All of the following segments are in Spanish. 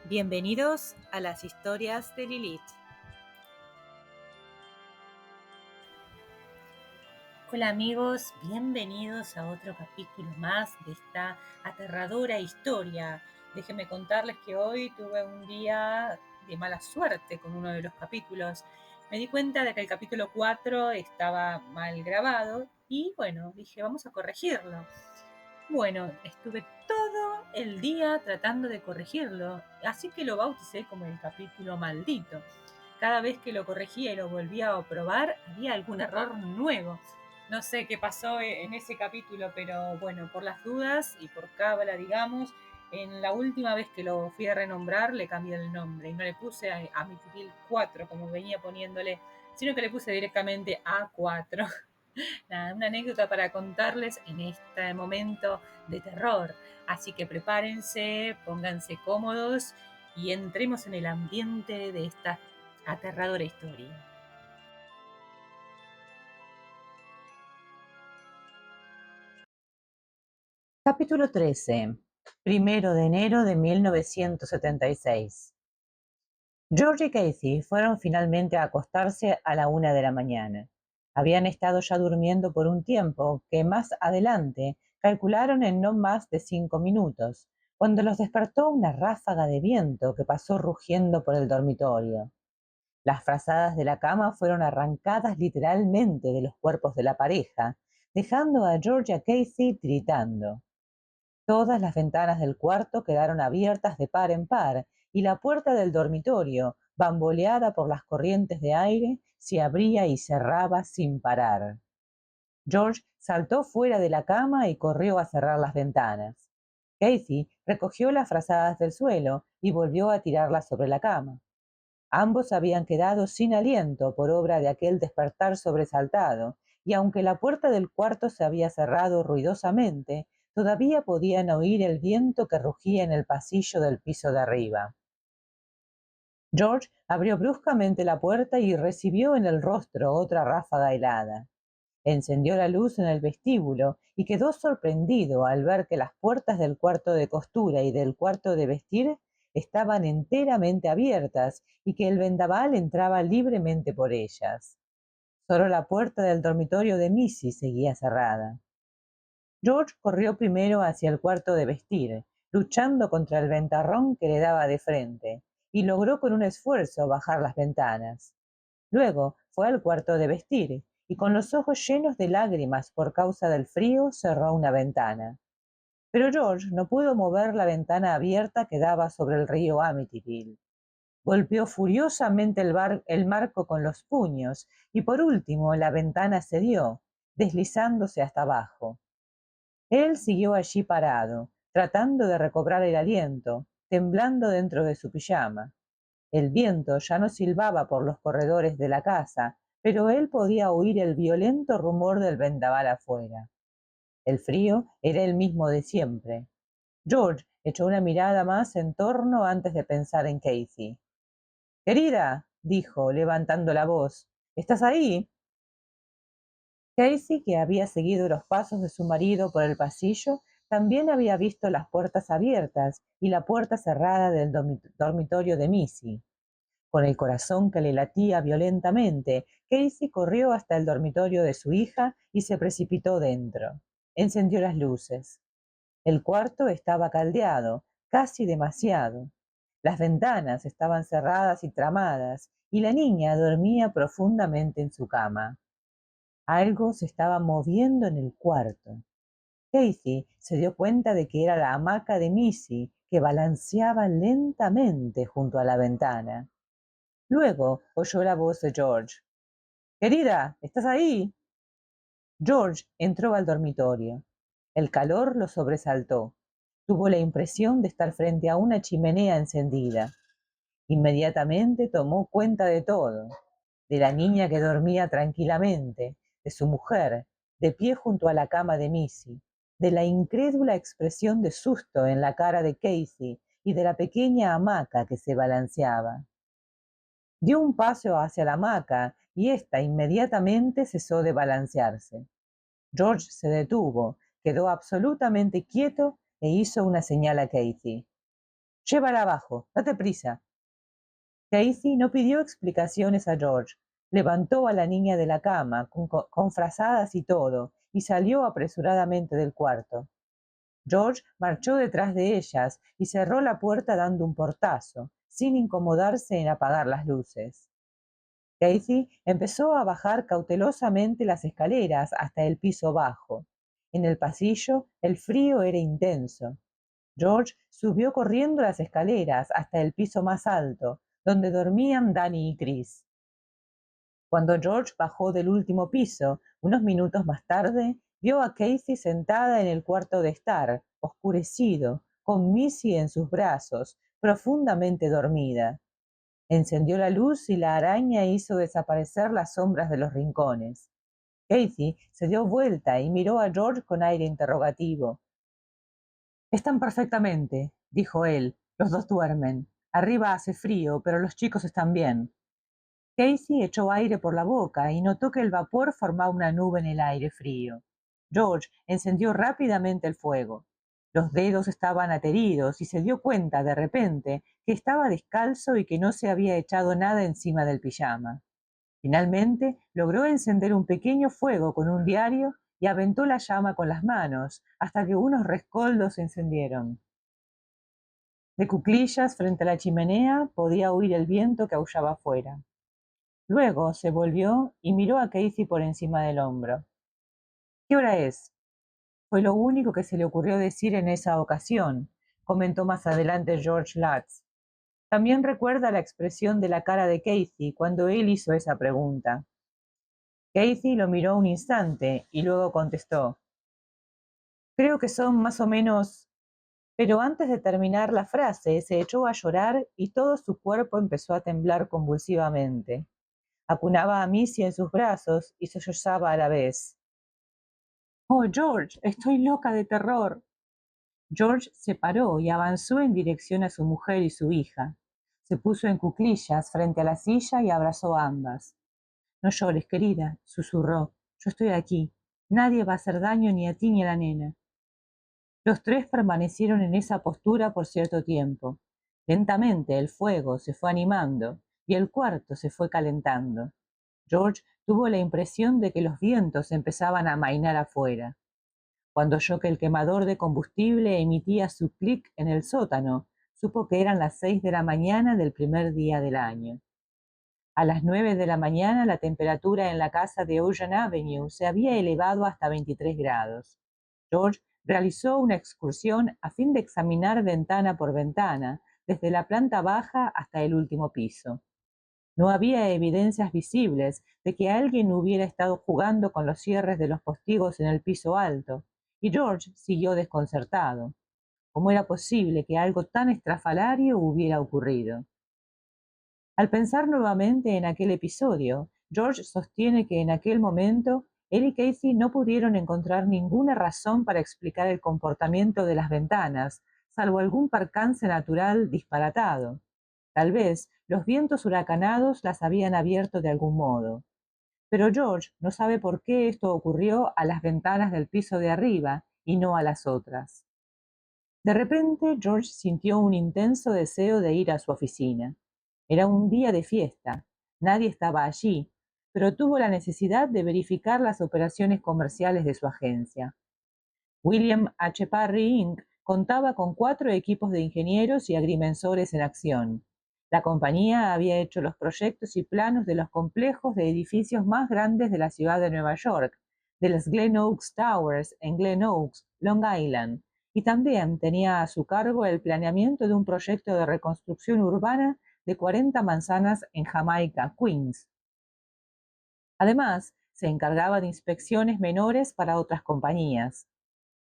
Bienvenidos a las historias de Lilith. Hola amigos, bienvenidos a otro capítulo más de esta aterradora historia. Déjenme contarles que hoy tuve un día de mala suerte con uno de los capítulos. Me di cuenta de que el capítulo 4 estaba mal grabado y bueno, dije vamos a corregirlo. Bueno, estuve todo el día tratando de corregirlo, así que lo bauticé como el capítulo maldito. Cada vez que lo corregía y lo volvía a probar, había algún error nuevo. No sé qué pasó en ese capítulo, pero bueno, por las dudas y por cábala, digamos, en la última vez que lo fui a renombrar le cambié el nombre y no le puse a Amityville 4 como venía poniéndole, sino que le puse directamente A4. Nada, una anécdota para contarles en este momento de terror. Así que prepárense, pónganse cómodos y entremos en el ambiente de esta aterradora historia. Capítulo 13. 1 de enero de 1976. George y Casey fueron finalmente a acostarse a la 1 de la mañana. Habían estado ya durmiendo por un tiempo que más adelante calcularon en no más de 5 minutos, cuando los despertó una ráfaga de viento que pasó rugiendo por el dormitorio. Las frazadas de la cama fueron arrancadas literalmente de los cuerpos de la pareja, dejando a George y a Casey tiritando. Todas las ventanas del cuarto quedaron abiertas de par en par y la puerta del dormitorio, bamboleada por las corrientes de aire, se abría y cerraba sin parar. George saltó fuera de la cama y corrió a cerrar las ventanas. Casey recogió las frazadas del suelo y volvió a tirarlas sobre la cama. Ambos habían quedado sin aliento por obra de aquel despertar sobresaltado, y aunque la puerta del cuarto se había cerrado ruidosamente, todavía podían oír el viento que rugía en el pasillo del piso de arriba. George abrió bruscamente la puerta y recibió en el rostro otra ráfaga helada. Encendió la luz en el vestíbulo y quedó sorprendido al ver que las puertas del cuarto de costura y del cuarto de vestir estaban enteramente abiertas y que el vendaval entraba libremente por ellas. Solo la puerta del dormitorio de Missy seguía cerrada. George corrió primero hacia el cuarto de vestir, luchando contra el ventarrón que le daba de frente, y logró con un esfuerzo bajar las ventanas. Luego fue al cuarto de vestir y con los ojos llenos de lágrimas por causa del frío cerró una ventana. Pero George no pudo mover la ventana abierta que daba sobre el río Amityville. Golpeó furiosamente el marco con los puños y por último la ventana cedió, deslizándose hasta abajo. Él siguió allí parado, tratando de recobrar el aliento, temblando dentro de su pijama. El viento ya no silbaba por los corredores de la casa, pero él podía oír el violento rumor del vendaval afuera. El frío era el mismo de siempre. George echó una mirada más en torno antes de pensar en Casey. «Querida», dijo, levantando la voz, «¿estás ahí?» Casey, que había seguido los pasos de su marido por el pasillo, también había visto las puertas abiertas y la puerta cerrada del dormitorio de Missy. Con el corazón que le latía violentamente, Casey corrió hasta el dormitorio de su hija y se precipitó dentro. Encendió las luces. El cuarto estaba caldeado, casi demasiado. Las ventanas estaban cerradas y tramadas, y la niña dormía profundamente en su cama. Algo se estaba moviendo en el cuarto. Casey se dio cuenta de que era la hamaca de Missy que balanceaba lentamente junto a la ventana. Luego oyó la voz de George. «Querida, ¿estás ahí?» George entró al dormitorio. El calor lo sobresaltó. Tuvo la impresión de estar frente a una chimenea encendida. Inmediatamente tomó cuenta de todo, de la niña que dormía tranquilamente, de su mujer, de pie junto a la cama de Missy, de la incrédula expresión de susto en la cara de Casey y de la pequeña hamaca que se balanceaba. Dio un paso hacia la hamaca y ésta inmediatamente cesó de balancearse. George se detuvo, quedó absolutamente quieto e hizo una señal a Casey. Llévala abajo, date prisa. Casey no pidió explicaciones a George. Levantó a la niña de la cama, con frazadas y todo, y salió apresuradamente del cuarto. George marchó detrás de ellas y cerró la puerta dando un portazo, sin incomodarse en apagar las luces. Casey empezó a bajar cautelosamente las escaleras hasta el piso bajo. En el pasillo el frío era intenso. George subió corriendo las escaleras hasta el piso más alto, donde dormían Danny y Chris. Cuando George bajó del último piso, unos minutos más tarde, vio a Casey sentada en el cuarto de estar, oscurecido, con Missy en sus brazos, profundamente dormida. Encendió la luz y la araña hizo desaparecer las sombras de los rincones. Casey se dio vuelta y miró a George con aire interrogativo. «Están perfectamente», dijo él. «Los dos duermen. Arriba hace frío, pero los chicos están bien». Casey echó aire por la boca y notó que el vapor formaba una nube en el aire frío. George encendió rápidamente el fuego. Los dedos estaban ateridos y se dio cuenta de repente que estaba descalzo y que no se había echado nada encima del pijama. Finalmente logró encender un pequeño fuego con un diario y aventó la llama con las manos hasta que unos rescoldos se encendieron. De cuclillas frente a la chimenea podía oír el viento que aullaba afuera. Luego se volvió y miró a Casey por encima del hombro. «¿Qué hora es?», fue lo único que se le ocurrió decir en esa ocasión, comentó más adelante George Lutz. También recuerda la expresión de la cara de Casey cuando él hizo esa pregunta. Casey lo miró un instante y luego contestó: «Creo que son más o menos...». Pero antes de terminar la frase se echó a llorar y todo su cuerpo empezó a temblar convulsivamente. Acunaba a Missy en sus brazos y sollozaba a la vez. «Oh, George, estoy loca de terror». George se paró y avanzó en dirección a su mujer y su hija. Se puso en cuclillas frente a la silla y abrazó a ambas. «No llores, querida», susurró. «Yo estoy aquí. Nadie va a hacer daño ni a ti ni a la nena». Los tres permanecieron en esa postura por cierto tiempo. Lentamente el fuego se fue animando y el cuarto se fue calentando. George tuvo la impresión de que los vientos empezaban a amainar afuera. Cuando oyó que el quemador de combustible emitía su clic en el sótano, supo que eran las 6 de la mañana del primer día del año. A las 9 de la mañana la temperatura en la casa de Ocean Avenue se había elevado hasta 23 grados. George realizó una excursión a fin de examinar ventana por ventana, desde la planta baja hasta el último piso. No había evidencias visibles de que alguien hubiera estado jugando con los cierres de los postigos en el piso alto, y George siguió desconcertado. ¿Cómo era posible que algo tan estrafalario hubiera ocurrido? Al pensar nuevamente en aquel episodio, George sostiene que en aquel momento él y Casey no pudieron encontrar ninguna razón para explicar el comportamiento de las ventanas, salvo algún percance natural disparatado. Tal vez los vientos huracanados las habían abierto de algún modo. Pero George no sabe por qué esto ocurrió a las ventanas del piso de arriba y no a las otras. De repente, George sintió un intenso deseo de ir a su oficina. Era un día de fiesta. Nadie estaba allí, pero tuvo la necesidad de verificar las operaciones comerciales de su agencia. William H. Parry Inc. contaba con 4 equipos de ingenieros y agrimensores en acción. La compañía había hecho los proyectos y planos de los complejos de edificios más grandes de la ciudad de Nueva York, de las Glen Oaks Towers en Glen Oaks, Long Island, y también tenía a su cargo el planeamiento de un proyecto de reconstrucción urbana de 40 manzanas en Jamaica, Queens. Además, se encargaba de inspecciones menores para otras compañías.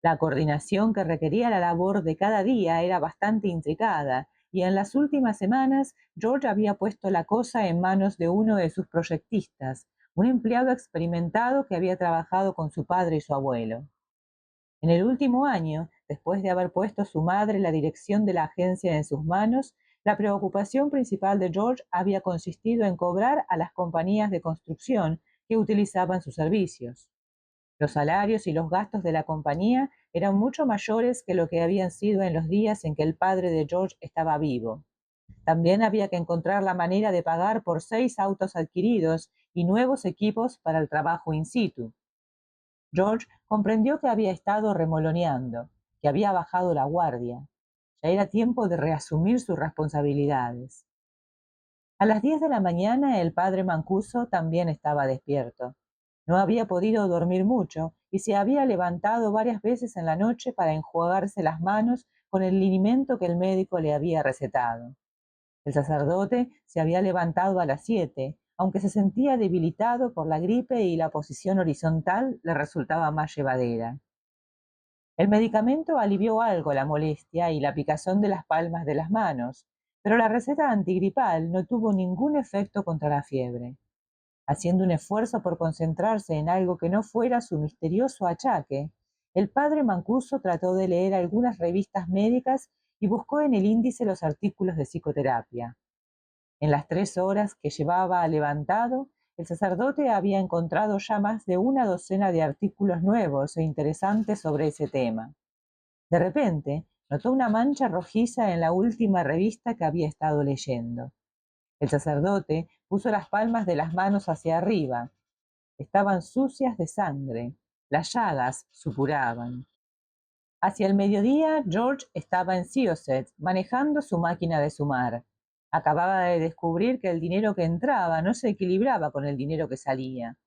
La coordinación que requería la labor de cada día era bastante intricada, y en las últimas semanas George había puesto la cosa en manos de uno de sus proyectistas, un empleado experimentado que había trabajado con su padre y su abuelo. En el último año, después de haber puesto su madre la dirección de la agencia en sus manos, la preocupación principal de George había consistido en cobrar a las compañías de construcción que utilizaban sus servicios. Los salarios y los gastos de la compañía eran mucho mayores que lo que habían sido en los días en que el padre de George estaba vivo. También había que encontrar la manera de pagar por 6 autos adquiridos y nuevos equipos para el trabajo in situ. George comprendió que había estado remoloneando, que había bajado la guardia. Ya era tiempo de reasumir sus responsabilidades. A las 10 de la mañana el padre Mancuso también estaba despierto. No había podido dormir mucho y se había levantado varias veces en la noche para enjuagarse las manos con el linimento que el médico le había recetado. El sacerdote se había levantado a las 7, aunque se sentía debilitado por la gripe y la posición horizontal le resultaba más llevadera. El medicamento alivió algo la molestia y la picazón de las palmas de las manos, pero la receta antigripal no tuvo ningún efecto contra la fiebre. Haciendo un esfuerzo por concentrarse en algo que no fuera su misterioso achaque, el padre Mancuso trató de leer algunas revistas médicas y buscó en el índice los artículos de psicoterapia. En las 3 horas que llevaba levantado, el sacerdote había encontrado ya más de una docena de artículos nuevos e interesantes sobre ese tema. De repente, notó una mancha rojiza en la última revista que había estado leyendo. El sacerdote puso las palmas de las manos hacia arriba. Estaban sucias de sangre. Las llagas supuraban. Hacia el mediodía, George estaba en Syosset, manejando su máquina de sumar. Acababa de descubrir que el dinero que entraba no se equilibraba con el dinero que salía.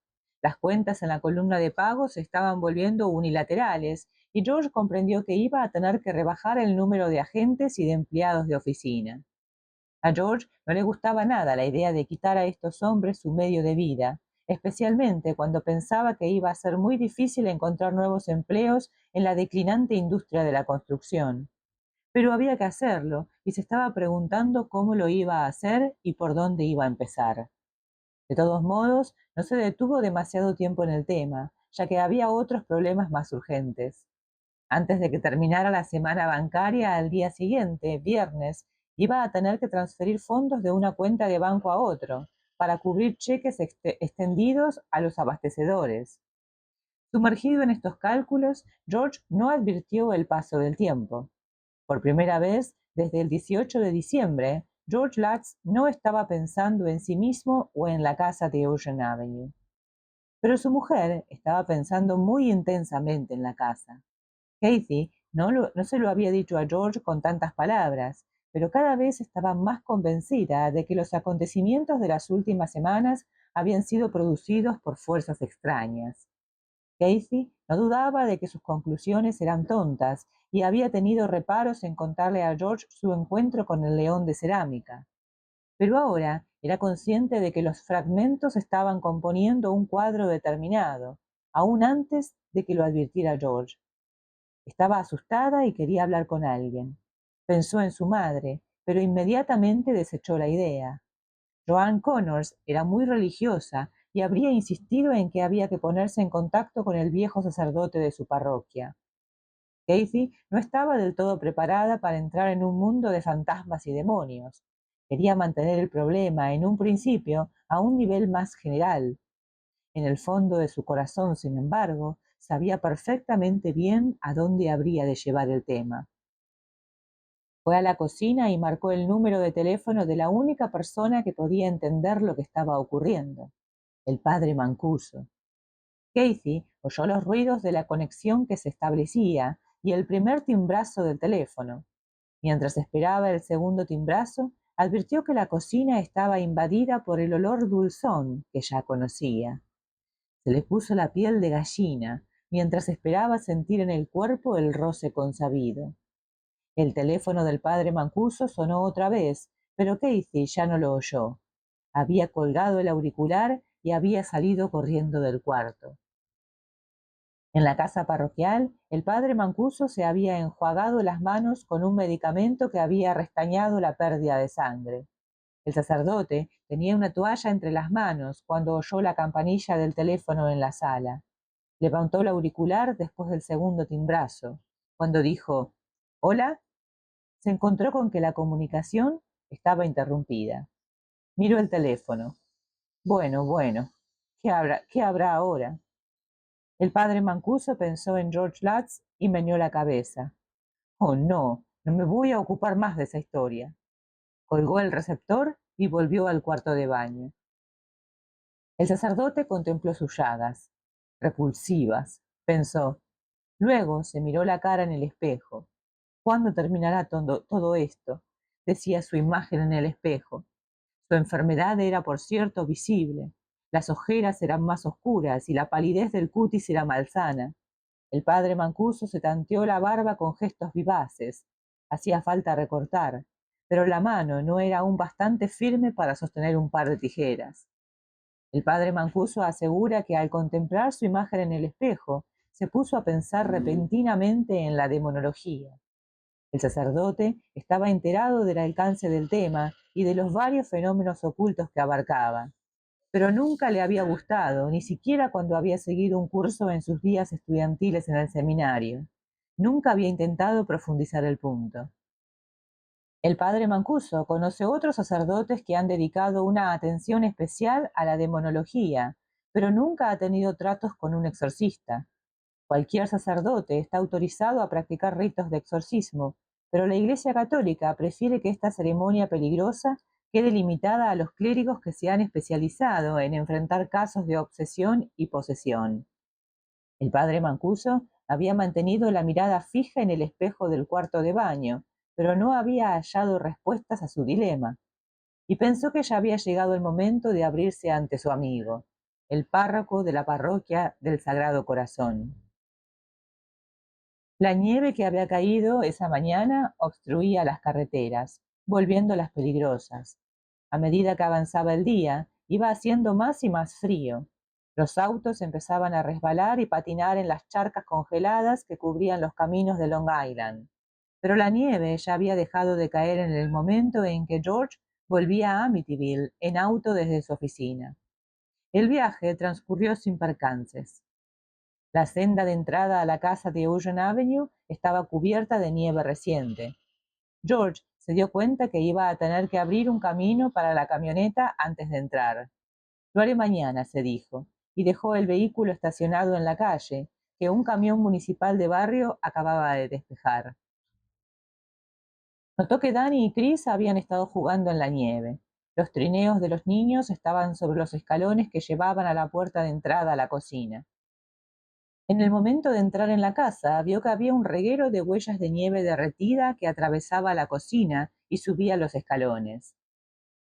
Las cuentas en la columna de pagos se estaban volviendo unilaterales y George comprendió que iba a tener que rebajar el número de agentes y de empleados de oficina. A George no le gustaba nada la idea de quitar a estos hombres su medio de vida, especialmente cuando pensaba que iba a ser muy difícil encontrar nuevos empleos en la declinante industria de la construcción. Pero había que hacerlo y se estaba preguntando cómo lo iba a hacer y por dónde iba a empezar. De todos modos, no se detuvo demasiado tiempo en el tema, ya que había otros problemas más urgentes. Antes de que terminara la semana bancaria, al día siguiente, viernes, iba a tener que transferir fondos de una cuenta de banco a otro, para cubrir cheques extendidos a los abastecedores. Sumergido en estos cálculos, George no advirtió el paso del tiempo. Por primera vez, desde el 18 de diciembre, George Lutz no estaba pensando en sí mismo o en la casa de Ocean Avenue. Pero su mujer estaba pensando muy intensamente en la casa. Kathy no se lo había dicho a George con tantas palabras, pero cada vez estaba más convencida de que los acontecimientos de las últimas semanas habían sido producidos por fuerzas extrañas. Kathy no dudaba de que sus conclusiones eran tontas y había tenido reparos en contarle a George su encuentro con el león de cerámica. Pero ahora era consciente de que los fragmentos estaban componiendo un cuadro determinado, aún antes de que lo advirtiera George. Estaba asustada y quería hablar con alguien. Pensó en su madre, pero inmediatamente desechó la idea. Joan Connors era muy religiosa y habría insistido en que había que ponerse en contacto con el viejo sacerdote de su parroquia. Kathy no estaba del todo preparada para entrar en un mundo de fantasmas y demonios. Quería mantener el problema, en un principio, a un nivel más general. En el fondo de su corazón, sin embargo, sabía perfectamente bien a dónde habría de llevar el tema. Fue a la cocina y marcó el número de teléfono de la única persona que podía entender lo que estaba ocurriendo, el padre Mancuso. Kathy oyó los ruidos de la conexión que se establecía y el primer timbrazo del teléfono. Mientras esperaba el segundo timbrazo, advirtió que la cocina estaba invadida por el olor dulzón que ya conocía. Se le puso la piel de gallina mientras esperaba sentir en el cuerpo el roce consabido. El teléfono del padre Mancuso sonó otra vez, pero Kathy ya no lo oyó. Había colgado el auricular y había salido corriendo del cuarto. En la casa parroquial, el padre Mancuso se había enjuagado las manos con un medicamento que había restañado la pérdida de sangre. El sacerdote tenía una toalla entre las manos cuando oyó la campanilla del teléfono en la sala. Levantó el auricular después del segundo timbrazo. Cuando dijo «¿Hola?», se encontró con que la comunicación estaba interrumpida. Miró el teléfono. Bueno, ¿qué habrá ahora? El padre Mancuso pensó en George Lutz y meneó la cabeza. Oh, no, no me voy a ocupar más de esa historia. Colgó el receptor y volvió al cuarto de baño. El sacerdote contempló sus llagas. Repulsivas, pensó. Luego se miró la cara en el espejo. ¿Cuándo terminará todo esto? Decía su imagen en el espejo. Su enfermedad era, por cierto, visible. Las ojeras eran más oscuras y la palidez del cutis era malsana. El padre Mancuso se tanteó la barba con gestos vivaces. Hacía falta recortar, pero la mano no era aún bastante firme para sostener un par de tijeras. El padre Mancuso asegura que al contemplar su imagen en el espejo, se puso a pensar repentinamente en la demonología. El sacerdote estaba enterado del alcance del tema y de los varios fenómenos ocultos que abarcaba, pero nunca le había gustado, ni siquiera cuando había seguido un curso en sus días estudiantiles en el seminario. Nunca había intentado profundizar el punto. El padre Mancuso conoce otros sacerdotes que han dedicado una atención especial a la demonología, pero nunca ha tenido tratos con un exorcista. Cualquier sacerdote está autorizado a practicar ritos de exorcismo, pero la Iglesia Católica prefiere que esta ceremonia peligrosa quede limitada a los clérigos que se han especializado en enfrentar casos de obsesión y posesión. El padre Mancuso había mantenido la mirada fija en el espejo del cuarto de baño, pero no había hallado respuestas a su dilema, y pensó que ya había llegado el momento de abrirse ante su amigo, el párroco de la parroquia del Sagrado Corazón. La nieve que había caído esa mañana obstruía las carreteras, volviéndolas peligrosas. A medida que avanzaba el día, iba haciendo más y más frío. Los autos empezaban a resbalar y patinar en las charcas congeladas que cubrían los caminos de Long Island. Pero la nieve ya había dejado de caer en el momento en que George volvía a Amityville en auto desde su oficina. El viaje transcurrió sin percances. La senda de entrada a la casa de Eugene Avenue estaba cubierta de nieve reciente. George se dio cuenta que iba a tener que abrir un camino para la camioneta antes de entrar. Lo haré mañana, se dijo, y dejó el vehículo estacionado en la calle, que un camión municipal de barrio acababa de despejar. Notó que Danny y Chris habían estado jugando en la nieve. Los trineos de los niños estaban sobre los escalones que llevaban a la puerta de entrada a la cocina. En el momento de entrar en la casa, vio que había un reguero de huellas de nieve derretida que atravesaba la cocina y subía los escalones.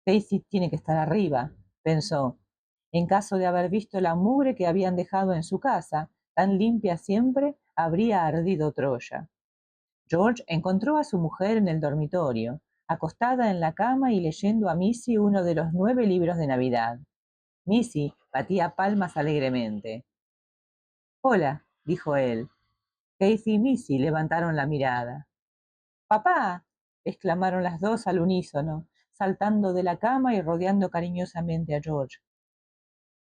Casey tiene que estar arriba, pensó. En caso de haber visto la mugre que habían dejado en su casa, tan limpia siempre, habría ardido Troya. George encontró a su mujer en el dormitorio, acostada en la cama y leyendo a Missy uno de los 9 libros de Navidad. Missy batía palmas alegremente. Hola, dijo él. Casey y Missy levantaron la mirada. ¡Papá! Exclamaron las dos al unísono, saltando de la cama y rodeando cariñosamente a George.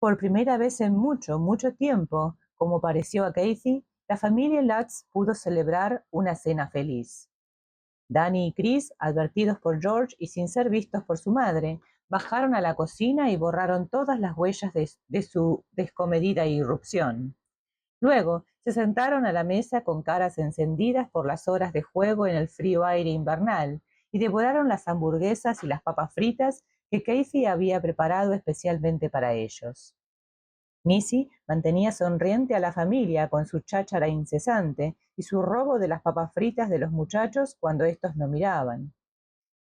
Por primera vez en mucho, mucho tiempo, como pareció a Casey, la familia Lutz pudo celebrar una cena feliz. Danny y Chris, advertidos por George y sin ser vistos por su madre, bajaron a la cocina y borraron todas las huellas de su descomedida irrupción. Luego se sentaron a la mesa con caras encendidas por las horas de juego en el frío aire invernal y devoraron las hamburguesas y las papas fritas que Casey había preparado especialmente para ellos. Missy mantenía sonriente a la familia con su cháchara incesante y su robo de las papas fritas de los muchachos cuando éstos no miraban.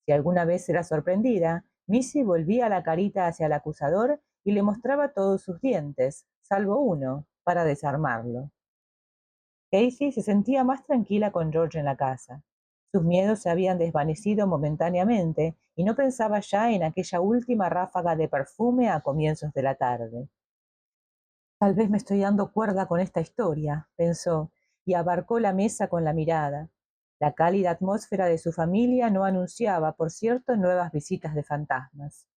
Si alguna vez era sorprendida, Missy volvía la carita hacia el acusador y le mostraba todos sus dientes, salvo uno, para desarmarlo. Casey se sentía más tranquila con George en la casa. Sus miedos se habían desvanecido momentáneamente y no pensaba ya en aquella última ráfaga de perfume a comienzos de la tarde. Tal vez me estoy dando cuerda con esta historia, pensó, y abarcó la mesa con la mirada. La cálida atmósfera de su familia no anunciaba, por cierto, nuevas visitas de fantasmas.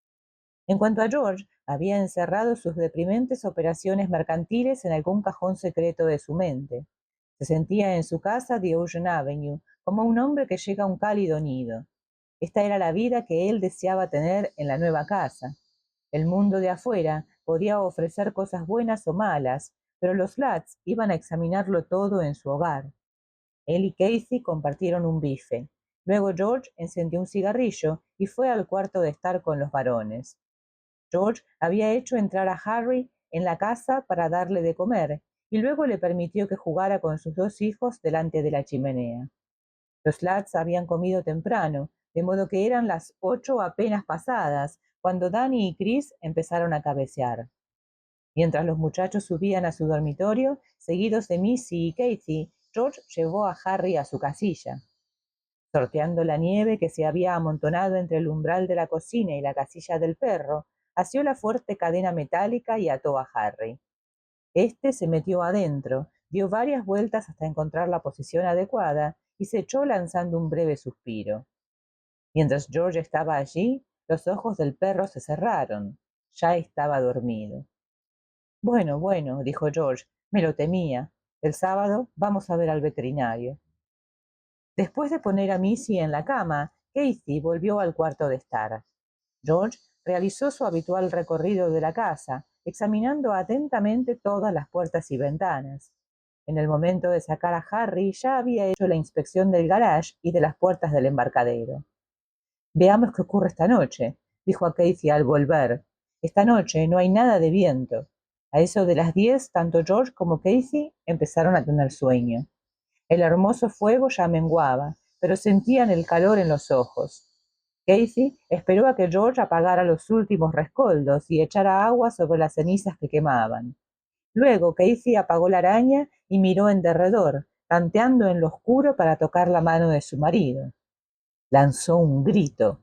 En cuanto a George, había encerrado sus deprimentes operaciones mercantiles en algún cajón secreto de su mente. Se sentía en su casa de Ocean Avenue, como un hombre que llega a un cálido nido. Esta era la vida que él deseaba tener en la nueva casa. El mundo de afuera podía ofrecer cosas buenas o malas, pero los Lutz iban a examinarlo todo en su hogar. Él y Casey compartieron un bife. Luego George encendió un cigarrillo y fue al cuarto de estar con los varones. George había hecho entrar a Harry en la casa para darle de comer y luego le permitió que jugara con sus dos hijos delante de la chimenea. Los lads habían comido temprano, de modo que eran las 8 apenas pasadas cuando Danny y Chris empezaron a cabecear. Mientras los muchachos subían a su dormitorio, seguidos de Missy y Katie, George llevó a Harry a su casilla. Sorteando la nieve que se había amontonado entre el umbral de la cocina y la casilla del perro, asió la fuerte cadena metálica y ató a Harry. Este se metió adentro, dio varias vueltas hasta encontrar la posición adecuada y se echó lanzando un breve suspiro. Mientras George estaba allí, los ojos del perro se cerraron. Ya estaba dormido. Bueno, bueno, dijo George, me lo temía. El sábado vamos a ver al veterinario. Después de poner a Missy en la cama, Casey volvió al cuarto de estar. George realizó su habitual recorrido de la casa, examinando atentamente todas las puertas y ventanas. En el momento de sacar a Harry ya había hecho la inspección del garage y de las puertas del embarcadero. Veamos qué ocurre esta noche, dijo a Casey al volver. Esta noche no hay nada de viento. A eso de las 10, tanto George como Casey empezaron a tener sueño. El hermoso fuego ya menguaba, pero sentían el calor en los ojos. Casey esperó a que George apagara los últimos rescoldos y echara agua sobre las cenizas que quemaban. Luego Casey apagó la araña y miró en derredor, tanteando en lo oscuro para tocar la mano de su marido. Lanzó un grito.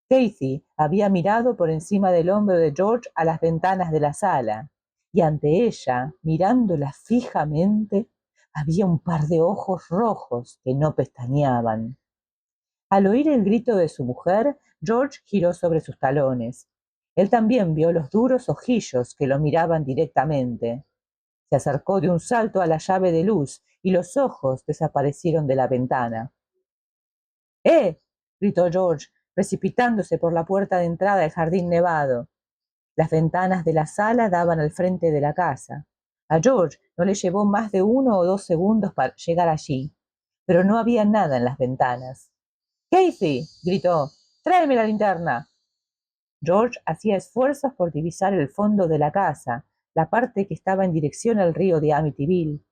Casey había mirado por encima del hombro de George a las ventanas de la sala, y ante ella, mirándola fijamente, había un par de ojos rojos que no pestañeaban. Al oír el grito de su mujer, George giró sobre sus talones. Él también vio los duros ojillos que lo miraban directamente. Se acercó de un salto a la llave de luz y los ojos desaparecieron de la ventana. ¡Eh! Gritó George, precipitándose por la puerta de entrada del jardín nevado. Las ventanas de la sala daban al frente de la casa. A George no le llevó más de 1 o 2 segundos para llegar allí, pero no había nada en las ventanas. ¡Casey! Gritó. ¡Tráeme la linterna! George hacía esfuerzos por divisar el fondo de la casa, la parte que estaba en dirección al río de Amityville.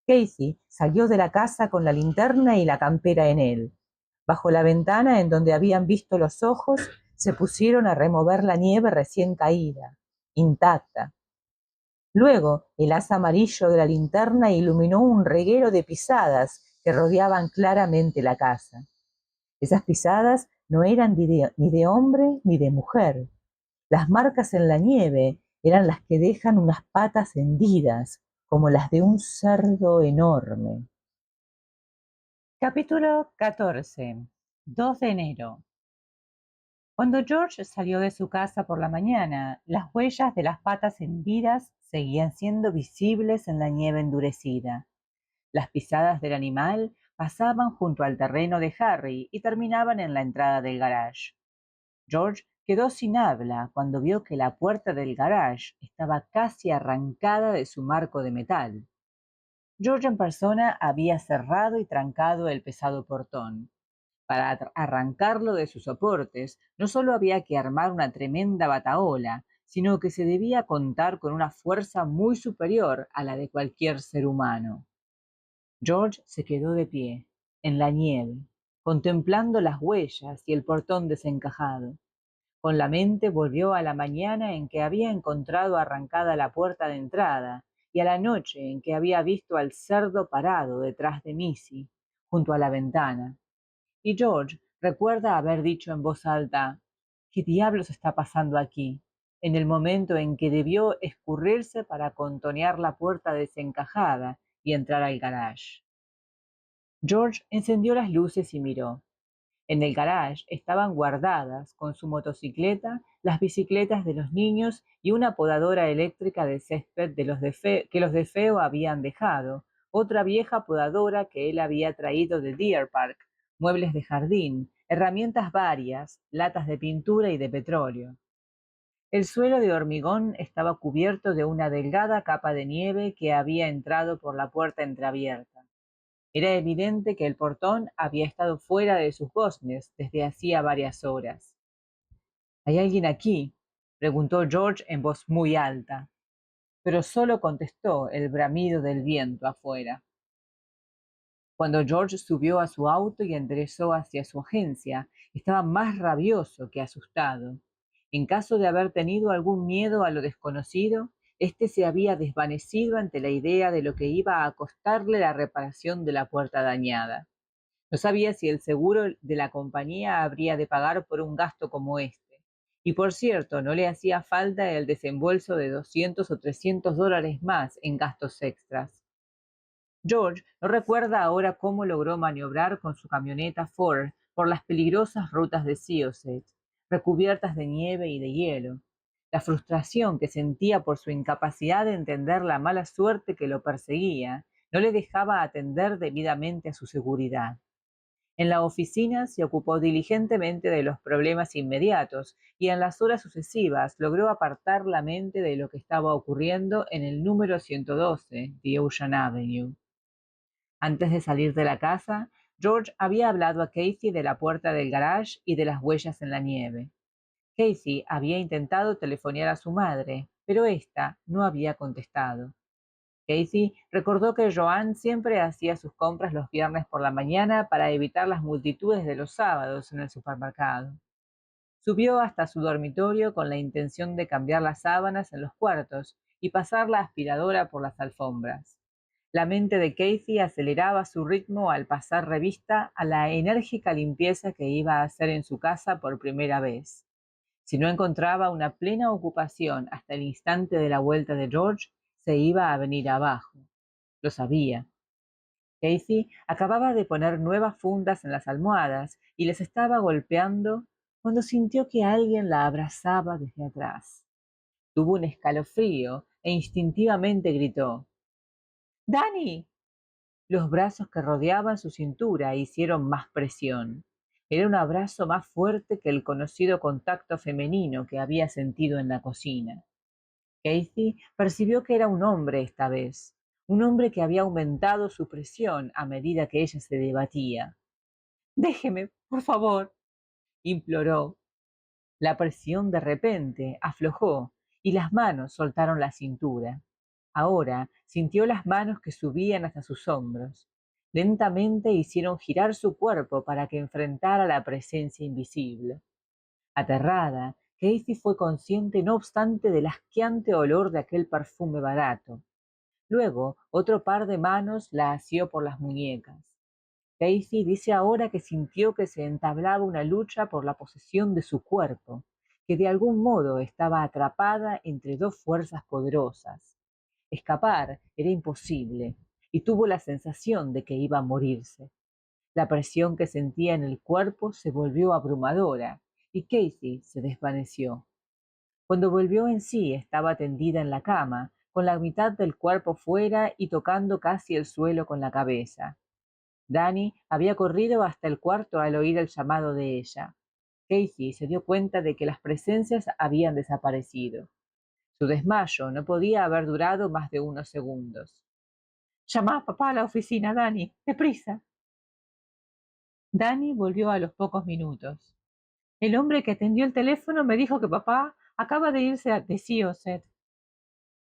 Casey salió de la casa con la linterna y la campera en él. Bajo la ventana en donde habían visto los ojos, se pusieron a remover la nieve recién caída, intacta. Luego, el haz amarillo de la linterna iluminó un reguero de pisadas que rodeaban claramente la casa. Esas pisadas no eran ni de hombre ni de mujer. Las marcas en la nieve eran las que dejan unas patas hendidas, como las de un cerdo enorme. Capítulo 14. 2 de enero. Cuando George salió de su casa por la mañana, las huellas de las patas hendidas seguían siendo visibles en la nieve endurecida. Las pisadas del animal pasaban junto al terreno de Harry y terminaban en la entrada del garage. George quedó sin habla cuando vio que la puerta del garage estaba casi arrancada de su marco de metal. George en persona había cerrado y trancado el pesado portón. Para arrancarlo de sus soportes, no solo había que armar una tremenda batahola, sino que se debía contar con una fuerza muy superior a la de cualquier ser humano. George se quedó de pie, en la nieve, contemplando las huellas y el portón desencajado. Con la mente volvió a la mañana en que había encontrado arrancada la puerta de entrada y a la noche en que había visto al cerdo parado detrás de Missy, junto a la ventana. Y George recuerda haber dicho en voz alta: «¿Qué diablos está pasando aquí?», en el momento en que debió escurrirse para contonear la puerta desencajada y entrar al garage. George encendió las luces y miró. En el garage estaban guardadas, con su motocicleta, las bicicletas de los niños y una podadora eléctrica de césped que los de Feo habían dejado, otra vieja podadora que él había traído de Deer Park, muebles de jardín, herramientas varias, latas de pintura y de petróleo. El suelo de hormigón estaba cubierto de una delgada capa de nieve que había entrado por la puerta entreabierta. Era evidente que el portón había estado fuera de sus goznes desde hacía varias horas. ¿Hay alguien aquí?, preguntó George en voz muy alta, pero solo contestó el bramido del viento afuera. Cuando George subió a su auto y enderezó hacia su agencia, estaba más rabioso que asustado. En caso de haber tenido algún miedo a lo desconocido, éste se había desvanecido ante la idea de lo que iba a costarle la reparación de la puerta dañada. No sabía si el seguro de la compañía habría de pagar por un gasto como este. Y por cierto, no le hacía falta el desembolso de 200 o 300 dólares más en gastos extras. George no recuerda ahora cómo logró maniobrar con su camioneta Ford por las peligrosas rutas de Syosset, recubiertas de nieve y de hielo. La frustración que sentía por su incapacidad de entender la mala suerte que lo perseguía no le dejaba atender debidamente a su seguridad. En la oficina se ocupó diligentemente de los problemas inmediatos y en las horas sucesivas logró apartar la mente de lo que estaba ocurriendo en el número 112 de Ocean Avenue. Antes de salir de la casa, George había hablado a Casey de la puerta del garage y de las huellas en la nieve. Casey había intentado telefonear a su madre, pero ésta no había contestado. Casey recordó que Joan siempre hacía sus compras los viernes por la mañana para evitar las multitudes de los sábados en el supermercado. Subió hasta su dormitorio con la intención de cambiar las sábanas en los cuartos y pasar la aspiradora por las alfombras. La mente de Casey aceleraba su ritmo al pasar revista a la enérgica limpieza que iba a hacer en su casa por primera vez. Si no encontraba una plena ocupación hasta el instante de la vuelta de George, se iba a venir abajo. Lo sabía. Casey acababa de poner nuevas fundas en las almohadas y les estaba golpeando cuando sintió que alguien la abrazaba desde atrás. Tuvo un escalofrío e instintivamente gritó: ¡Danny! Los brazos que rodeaban su cintura hicieron más presión. Era un abrazo más fuerte que el conocido contacto femenino que había sentido en la cocina. Casey percibió que era un hombre esta vez, un hombre que había aumentado su presión a medida que ella se debatía. «Déjeme, por favor», imploró. La presión de repente aflojó y las manos soltaron la cintura. Ahora sintió las manos que subían hasta sus hombros. Lentamente hicieron girar su cuerpo para que enfrentara la presencia invisible. Aterrada, Casey fue consciente no obstante del asqueante olor de aquel perfume barato. Luego, otro par de manos la asió por las muñecas. Casey dice ahora que sintió que se entablaba una lucha por la posesión de su cuerpo, que de algún modo estaba atrapada entre dos fuerzas poderosas. Escapar era imposible y tuvo la sensación de que iba a morirse. La presión que sentía en el cuerpo se volvió abrumadora y Casey se desvaneció. Cuando volvió en sí estaba tendida en la cama, con la mitad del cuerpo fuera y tocando casi el suelo con la cabeza. Danny había corrido hasta el cuarto al oír el llamado de ella. Casey se dio cuenta de que las presencias habían desaparecido. Su desmayo no podía haber durado más de unos segundos. «Llama a papá a la oficina, Danny, deprisa». Danny volvió a los pocos minutos. «El hombre que atendió el teléfono me dijo que papá acaba de irse de Syosset,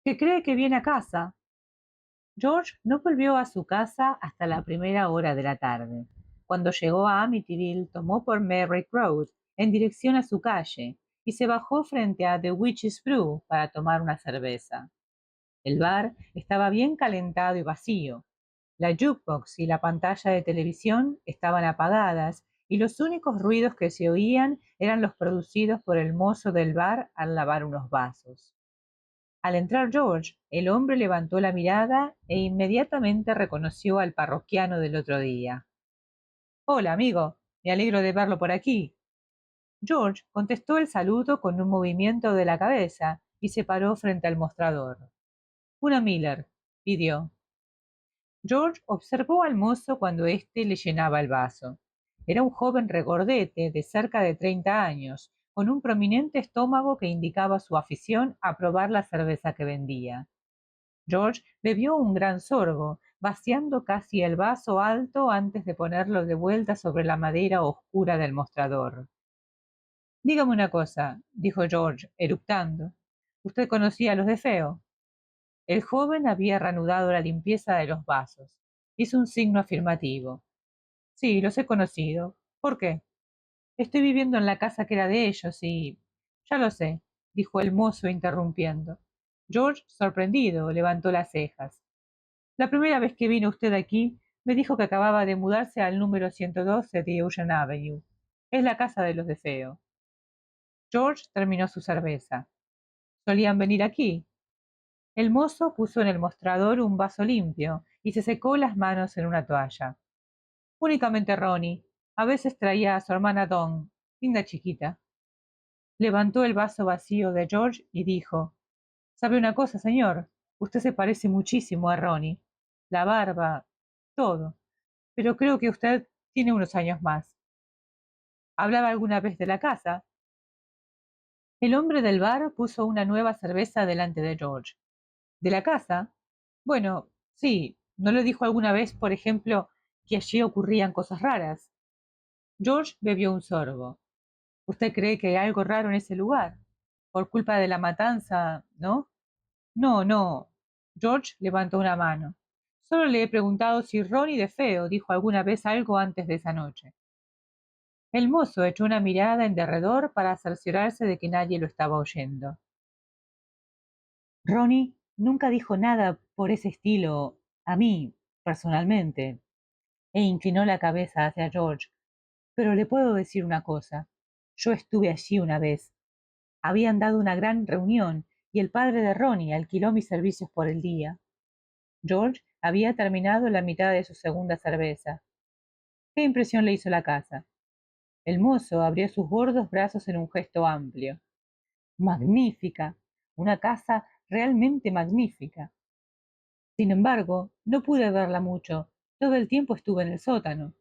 que cree que viene a casa». George no volvió a su casa hasta la primera hora de la tarde. Cuando llegó a Amityville, tomó por Merrick Road en dirección a su calle y se bajó frente a The Witch's Brew para tomar una cerveza. El bar estaba bien calentado y vacío. La jukebox y la pantalla de televisión estaban apagadas y los únicos ruidos que se oían eran los producidos por el mozo del bar al lavar unos vasos. Al entrar George, el hombre levantó la mirada e inmediatamente reconoció al parroquiano del otro día. «Hola, amigo, me alegro de verlo por aquí». George contestó el saludo con un movimiento de la cabeza y se paró frente al mostrador. «Una Miller», pidió. George observó al mozo cuando éste le llenaba el vaso. Era un joven regordete de cerca de 30 años, con un prominente estómago que indicaba su afición a probar la cerveza que vendía. George bebió un gran sorbo, vaciando casi el vaso alto antes de ponerlo de vuelta sobre la madera oscura del mostrador. Dígame una cosa, dijo George, eructando. ¿Usted conocía a los de Feo? El joven había reanudado la limpieza de los vasos. Hizo un signo afirmativo. Sí, los he conocido. ¿Por qué? Estoy viviendo en la casa que era de ellos y... Ya lo sé, dijo el mozo interrumpiendo. George, sorprendido, levantó las cejas. La primera vez que vino usted aquí, me dijo que acababa de mudarse al número 112 de Eugene Avenue. Es la casa de los de Feo. George terminó su cerveza. ¿Solían venir aquí? El mozo puso en el mostrador un vaso limpio y se secó las manos en una toalla. Únicamente Ronnie. A veces traía a su hermana Dawn, linda chiquita. Levantó el vaso vacío de George y dijo: ¿Sabe una cosa, señor? Usted se parece muchísimo a Ronnie. La barba, todo. Pero creo que usted tiene unos años más. ¿Hablaba alguna vez de la casa? El hombre del bar puso una nueva cerveza delante de George. ¿De la casa? Bueno, sí. ¿No le dijo alguna vez, por ejemplo, que allí ocurrían cosas raras? George bebió un sorbo. ¿Usted cree que hay algo raro en ese lugar? Por culpa de la matanza, ¿no? No, no. George levantó una mano. Solo le he preguntado si Ronnie de Feo dijo alguna vez algo antes de esa noche. El mozo echó una mirada en derredor para cerciorarse de que nadie lo estaba oyendo. Ronnie nunca dijo nada por ese estilo a mí, personalmente, e inclinó la cabeza hacia George. Pero le puedo decir una cosa. Yo estuve allí una vez. Habían dado una gran reunión y el padre de Ronnie alquiló mis servicios por el día. George había terminado la mitad de su segunda cerveza. ¿Qué impresión le hizo la casa? El mozo abrió sus gordos brazos en un gesto amplio. Magnífica. Una casa realmente magnífica. Sin embargo, no pude verla mucho. Todo el tiempo estuve en el sótano.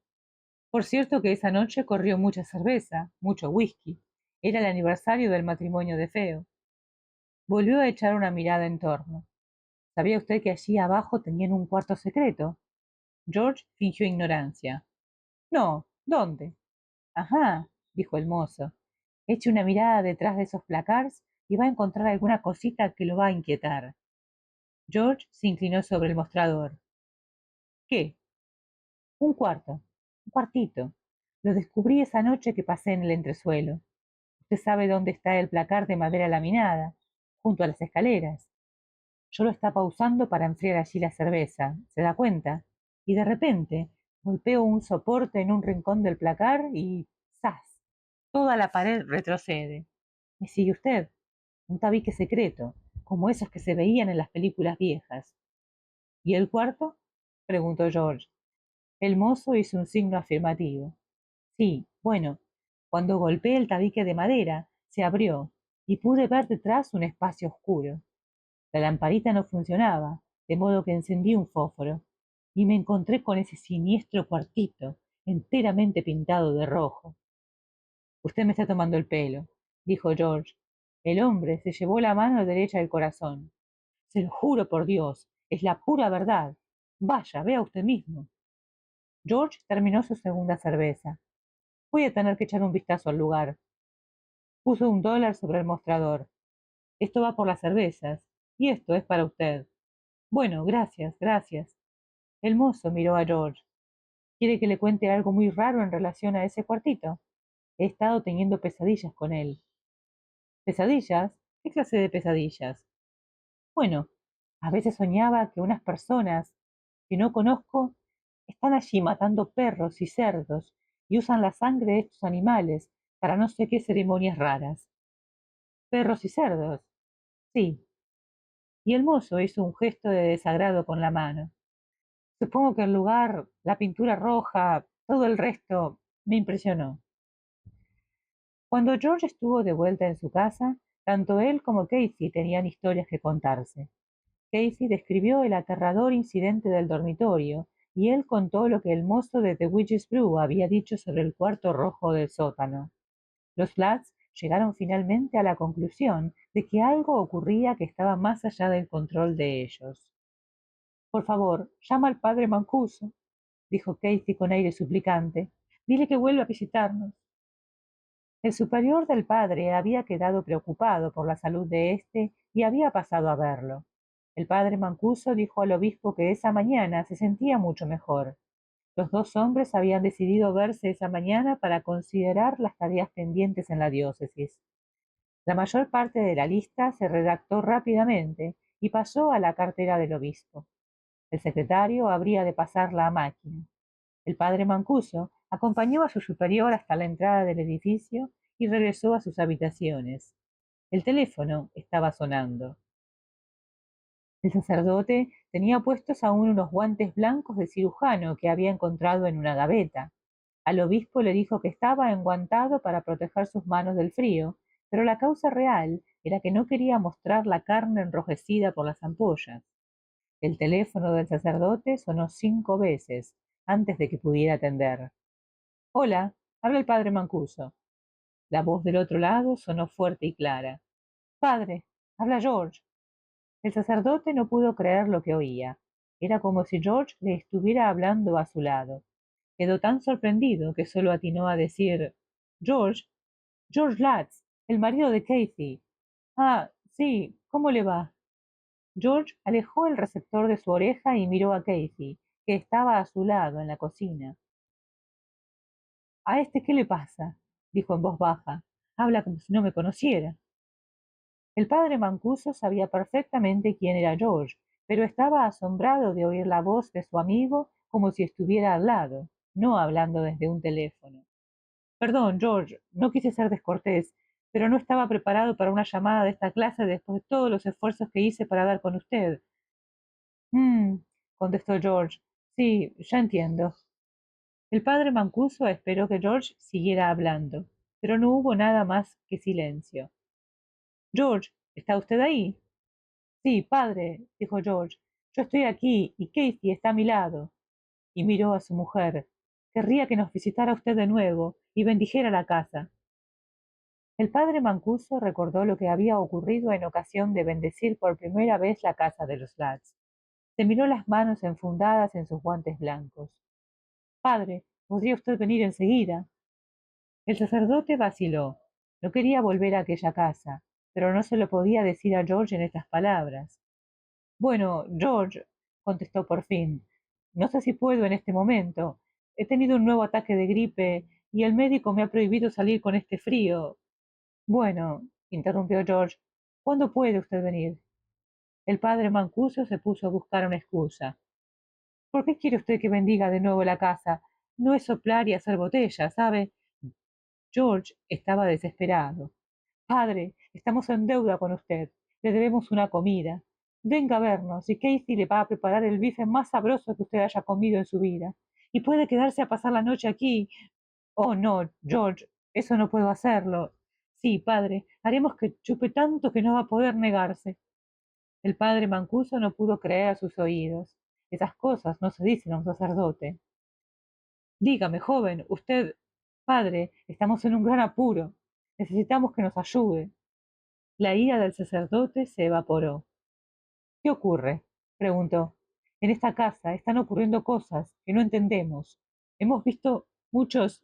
Por cierto que esa noche corrió mucha cerveza, mucho whisky. Era el aniversario del matrimonio de Feo. Volvió a echar una mirada en torno. ¿Sabía usted que allí abajo tenían un cuarto secreto? George fingió ignorancia. No, ¿dónde? Ajá, dijo el mozo. Eche una mirada detrás de esos placards y va a encontrar alguna cosita que lo va a inquietar. George se inclinó sobre el mostrador. ¿Qué? Un cuarto, un cuartito. Lo descubrí esa noche que pasé en el entresuelo. Usted sabe dónde está el placar de madera laminada, junto a las escaleras. Yo lo estaba usando para enfriar allí la cerveza, ¿se da cuenta? Y de repente golpeo un soporte en un rincón del placar y ¡zas! Toda la pared retrocede. ¿Me sigue usted? Un tabique secreto, como esos que se veían en las películas viejas. ¿Y el cuarto? Preguntó George. El mozo hizo un signo afirmativo. Sí, bueno, cuando golpeé el tabique de madera, se abrió y pude ver detrás un espacio oscuro. La lamparita no funcionaba, de modo que encendí un fósforo y me encontré con ese siniestro cuartito, enteramente pintado de rojo. Usted me está tomando el pelo, dijo George. El hombre se llevó la mano derecha al corazón. Se lo juro por Dios, es la pura verdad. Vaya, vea usted mismo. George terminó su segunda cerveza. Voy a tener que echar un vistazo al lugar. Puso $1 sobre el mostrador. Esto va por las cervezas, y esto es para usted. Bueno, gracias, gracias. El mozo miró a George. ¿Quiere que le cuente algo muy raro en relación a ese cuartito? He estado teniendo pesadillas con él. ¿Pesadillas? ¿Qué clase de pesadillas? Bueno, a veces soñaba que unas personas que no conozco están allí matando perros y cerdos y usan la sangre de estos animales para no sé qué ceremonias raras. ¿Perros y cerdos? Sí. Y el mozo hizo un gesto de desagrado con la mano. Supongo que el lugar, la pintura roja, todo el resto, me impresionó. Cuando George estuvo de vuelta en su casa, tanto él como Casey tenían historias que contarse. Casey describió el aterrador incidente del dormitorio, y él contó lo que el mozo de The Witch's Brew había dicho sobre el cuarto rojo del sótano. Los Flats llegaron finalmente a la conclusión de que algo ocurría que estaba más allá del control de ellos. Por favor, llama al padre Mancuso, dijo Casey con aire suplicante. Dile que vuelva a visitarnos. El superior del padre había quedado preocupado por la salud de éste y había pasado a verlo. El padre Mancuso dijo al obispo que esa mañana se sentía mucho mejor. Los dos hombres habían decidido verse esa mañana para considerar las tareas pendientes en la diócesis. La mayor parte de la lista se redactó rápidamente y pasó a la cartera del obispo. El secretario habría de pasarla a máquina. El padre Mancuso acompañó a su superior hasta la entrada del edificio y regresó a sus habitaciones. El teléfono estaba sonando. El sacerdote tenía puestos aún unos guantes blancos de cirujano que había encontrado en una gaveta. Al obispo le dijo que estaba enguantado para proteger sus manos del frío, pero la causa real era que no quería mostrar la carne enrojecida por las ampollas. El teléfono del sacerdote sonó 5 veces antes de que pudiera atender. Hola, habla el padre Mancuso. La voz del otro lado sonó fuerte y clara. Padre, habla George. El sacerdote no pudo creer lo que oía. Era como si George le estuviera hablando a su lado. Quedó tan sorprendido que solo atinó a decir George, George Latz, el marido de Casey. Ah, sí, ¿cómo le va? George alejó el receptor de su oreja y miró a Casey, que estaba a su lado en la cocina. ¿A este qué le pasa? Dijo en voz baja. Habla como si no me conociera. El padre Mancuso sabía perfectamente quién era George, pero estaba asombrado de oír la voz de su amigo como si estuviera al lado, no hablando desde un teléfono. Perdón, George, no quise ser descortés, pero no estaba preparado para una llamada de esta clase después de todos los esfuerzos que hice para dar con usted. Contestó George. Sí, ya entiendo. El padre Mancuso esperó que George siguiera hablando, pero no hubo nada más que silencio. George, ¿está usted ahí? Sí, padre, dijo George. Yo estoy aquí y Casey está a mi lado. Y miró a su mujer. Querría que nos visitara usted de nuevo y bendijera la casa. El padre Mancuso recordó lo que había ocurrido en ocasión de bendecir por primera vez la casa de los Latz. Se miró las manos enfundadas en sus guantes blancos. Padre, ¿podría usted venir enseguida? El sacerdote vaciló. No quería volver a aquella casa, pero no se lo podía decir a George en estas palabras. Bueno, George, contestó por fin, no sé si puedo en este momento. He tenido un nuevo ataque de gripe y el médico me ha prohibido salir con este frío. Bueno, interrumpió George, ¿cuándo puede usted venir? El padre Mancuso se puso a buscar una excusa. ¿Por qué quiere usted que bendiga de nuevo la casa? No es soplar y hacer botellas, ¿sabe? George estaba desesperado. Padre, estamos en deuda con usted. Le debemos una comida. Venga a vernos y Casey le va a preparar el bife más sabroso que usted haya comido en su vida. Y puede quedarse a pasar la noche aquí. Oh, no, George, eso no puedo hacerlo. Sí, padre, haremos que chupe tanto que no va a poder negarse. El padre Mancuso no pudo creer a sus oídos. Esas cosas no se dicen a un sacerdote. Dígame, joven, usted, padre, estamos en un gran apuro. Necesitamos que nos ayude. La ira del sacerdote se evaporó. ¿Qué ocurre? Preguntó. En esta casa están ocurriendo cosas que no entendemos. Hemos visto muchos.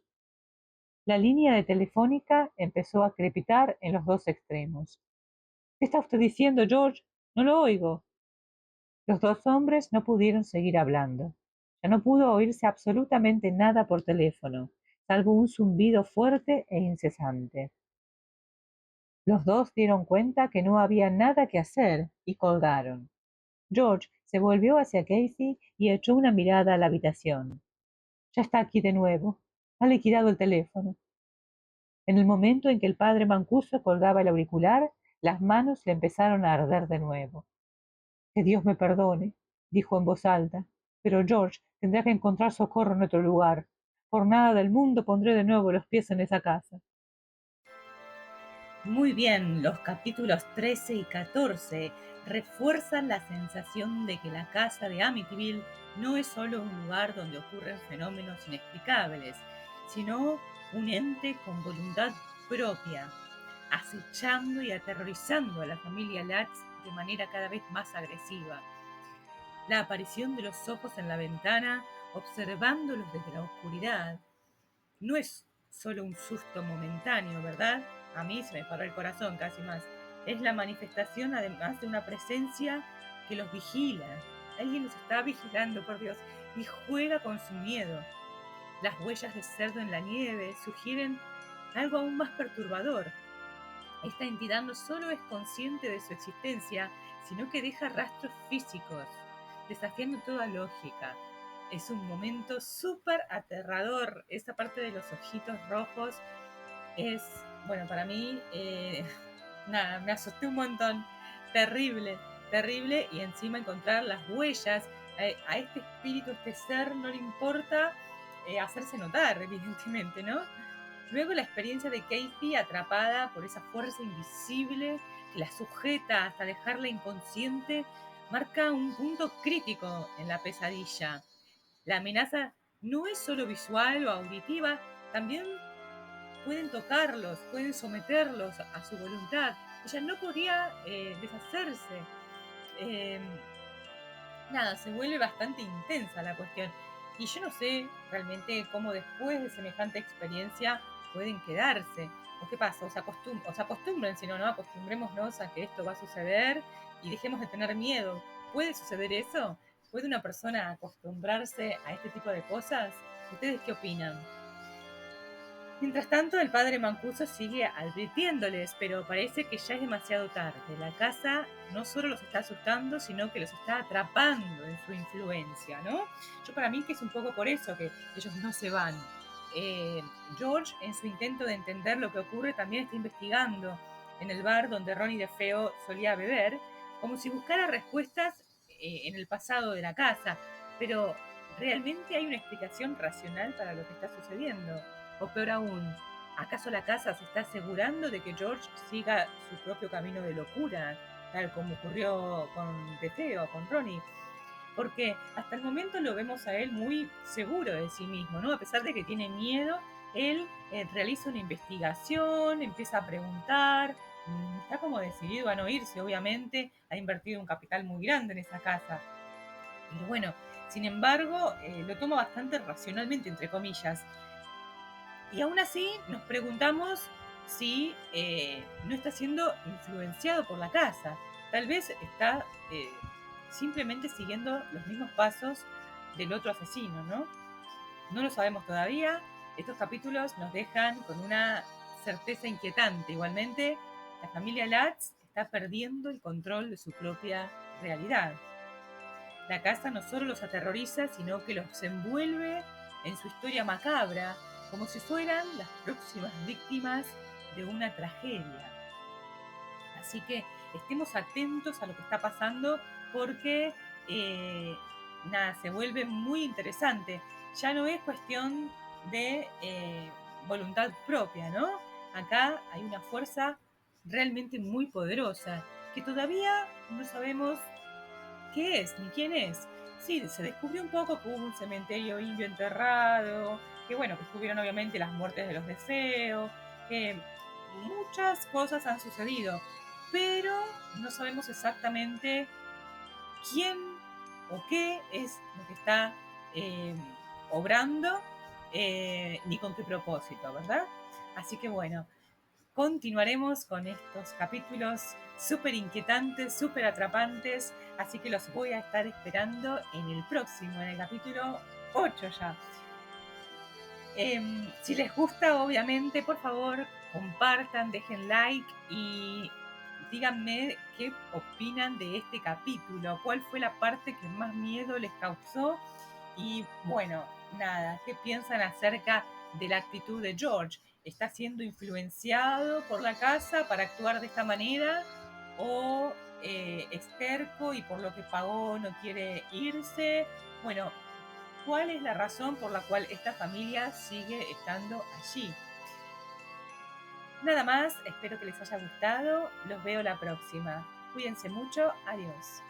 La línea de telefónica empezó a crepitar en los dos extremos. ¿Qué está usted diciendo, George? No lo oigo. Los dos hombres no pudieron seguir hablando. Ya no pudo oírse absolutamente nada por teléfono, salvo un zumbido fuerte e incesante. Los dos dieron cuenta que no había nada que hacer y colgaron. George se volvió hacia Casey y echó una mirada a la habitación. Ya está aquí de nuevo. Ha liquidado el teléfono. En el momento en que el padre Mancuso colgaba el auricular, las manos le empezaron a arder de nuevo. Que Dios me perdone, dijo en voz alta, pero George tendrá que encontrar socorro en otro lugar. Por nada del mundo pondré de nuevo los pies en esa casa. Muy bien, los capítulos 13 y 14 refuerzan la sensación de que la casa de Amityville no es solo un lugar donde ocurren fenómenos inexplicables, sino un ente con voluntad propia, acechando y aterrorizando a la familia Latz de manera cada vez más agresiva. la aparición de los ojos en la ventana, observándolos desde la oscuridad. No es solo un susto momentáneo, ¿verdad? A mí se me paró el corazón casi más. Es la manifestación además de una presencia que los vigila. Alguien los está vigilando, por Dios, y juega con su miedo. Las huellas de cerdo en la nieve sugieren algo aún más perturbador. Esta entidad no solo es consciente de su existencia, sino que deja rastros físicos, desafiando toda lógica. Es un momento súper aterrador. Esa parte de los ojitos rojos es, bueno, para mí, nada, me asusté un montón. Terrible, terrible. Y encima encontrar las huellas. A este espíritu, a este ser, no le importa hacerse notar, evidentemente, ¿no? Luego la experiencia de Casey atrapada por esa fuerza invisible que la sujeta hasta dejarla inconsciente marca un punto crítico en la pesadilla. La amenaza no es solo visual o auditiva, también pueden tocarlos, pueden someterlos a su voluntad. Ella no podía deshacerse. Eh, Nada, se vuelve bastante intensa la cuestión. Y yo no sé realmente cómo después de semejante experiencia pueden quedarse. ¿O qué pasa? O se acostumbren, si no, no, acostumbrémonos a que esto va a suceder y dejemos de tener miedo. ¿Puede suceder eso? ¿Puede una persona acostumbrarse a este tipo de cosas? ¿Ustedes qué opinan? Mientras tanto, el padre Mancuso sigue advirtiéndoles, pero parece que ya es demasiado tarde. La casa no solo los está asustando, sino que los está atrapando en su influencia, ¿no? Yo para mí que es un poco por eso que ellos no se van. George, en su intento de entender lo que ocurre, también está investigando en el bar donde Ronnie DeFeo solía beber, como si buscara respuestas en el pasado de la casa. Pero, ¿realmente hay una explicación racional para lo que está sucediendo? O peor aún, ¿acaso la casa se está asegurando de que George siga su propio camino de locura, tal como ocurrió con DeFeo, con Ronnie? Porque hasta el momento lo vemos a él muy seguro de sí mismo, ¿no? A pesar de que tiene miedo, él realiza una investigación, empieza a preguntar, está como decidido a no irse, obviamente, ha invertido un capital muy grande en esa casa. Pero bueno, sin embargo, lo toma bastante racionalmente, entre comillas. Y aún así nos preguntamos si no está siendo influenciado por la casa. Tal vez está simplemente siguiendo los mismos pasos del otro asesino, ¿no? No lo sabemos todavía. Estos capítulos nos dejan con una certeza inquietante. Igualmente, la familia Latz está perdiendo el control de su propia realidad. La casa no solo los aterroriza, sino que los envuelve en su historia macabra, como si fueran las próximas víctimas de una tragedia. Así que estemos atentos a lo que está pasando porque nada, se vuelve muy interesante. Ya no es cuestión de voluntad propia, ¿no? Acá hay una fuerza realmente muy poderosa que todavía no sabemos qué es ni quién es. Sí, se descubrió un poco que hubo un cementerio indio enterrado, que bueno, que estuvieron obviamente las muertes de los deseos, que muchas cosas han sucedido, pero no sabemos exactamente quién o qué es lo que está eh, obrando, ni con qué propósito, ¿verdad? Así que bueno, continuaremos con estos capítulos súper inquietantes, súper atrapantes, así que los voy a estar esperando en el próximo, en el capítulo 8 ya. Si les gusta, obviamente, por favor, compartan, dejen like y díganme qué opinan de este capítulo, cuál fue la parte que más miedo les causó y bueno, nada, qué piensan acerca de la actitud de George. ¿Está siendo influenciado por la casa para actuar de esta manera o es terco y por lo que pagó no quiere irse? Bueno, ¿cuál es la razón por la cual esta familia sigue estando allí? Nada más, espero que les haya gustado. Los veo la próxima. Cuídense mucho. Adiós.